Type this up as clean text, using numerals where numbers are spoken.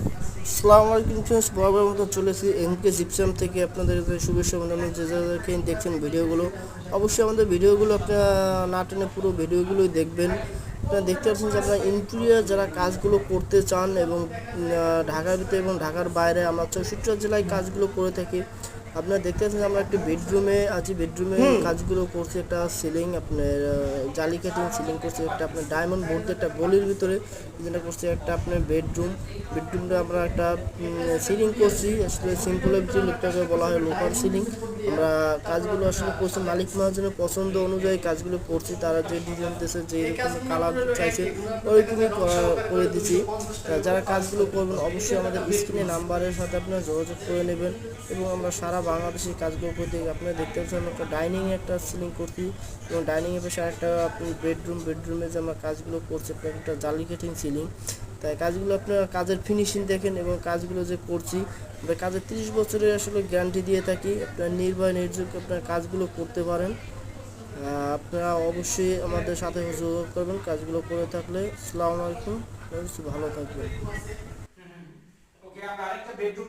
আসসালামু আলাইকুম ফ্রেন্ডস, বরাবর মতো চলেছি এমকে জিপসাম থেকে আপনাদের শুভেচ্ছা অভিনন্দন। যে যাদেরকে দেখছেন ভিডিওগুলো, অবশ্যই আমাদের ভিডিওগুলো আপনারা না টেনে পুরো ভিডিওগুলোই দেখবেন। আপনারা দেখতে পাচ্ছেন যে আপনারা ইন্টেরিয়র যারা কাজগুলো করতে চান এবং ঢাকার ভিতরে এবং ঢাকার বাইরে আমরা 64 জেলায় কাজগুলো করে থাকি। আপনারা দেখতে পাচ্ছেন আমরা একটি বেডরুমে আছি, বেডরুমে কাজগুলো করছি। একটা সিলিং আপনার জালি কাটিং সিলিং করছি, একটা আপনার ডায়মন্ড বোর্ড একটা গলির ভিতরে যেটা করছি, একটা আপনার বেডরুমটা আমরা একটা সিলিং করছি। আসলে সিম্পলের ভিতরে লোকটাকে বলা হয় লোকাল সিলিং। আমরা কাজগুলো আসলে করছি মালিক মহাজনের পছন্দ অনুযায়ী কাজগুলো করছি। তারা যে ডিজাইন দিয়েছে, যে কালার চাইছে ওইরকমই করে দিচ্ছি। যারা কাজগুলো করবেন অবশ্যই আমাদের স্ক্রিনে নাম্বারের সাথে আপনারা যোগাযোগ করে নেবেন এবং আমরা সারা বাংলাদেশে কাজগুলো করে দিই। আপনারা দেখতে পাচ্ছেন একটা ডাইনিংয়ে একটা সিলিং করছি এবং ডাইনিংয়ের পাশে একটা আপনি বেডরুমে যে আমরা কাজগুলো করছি একটা জালি কাটিং সিলিং। তাই কাজগুলো আপনারা কাজের ফিনিশিং দেখেন এবং কাজগুলো যে করছি আমরা কাজের 30 বছরের আসলে গ্যারান্টি দিয়ে থাকি। আপনার নির্ভয় নির্যোগ আপনার কাজগুলো করতে পারেন। আপনারা অবশ্যই আমাদের সাথে যোগাযোগ করবেন কাজগুলো করে থাকলে। আসসালামু আলাইকুম, ভালো থাকবেন।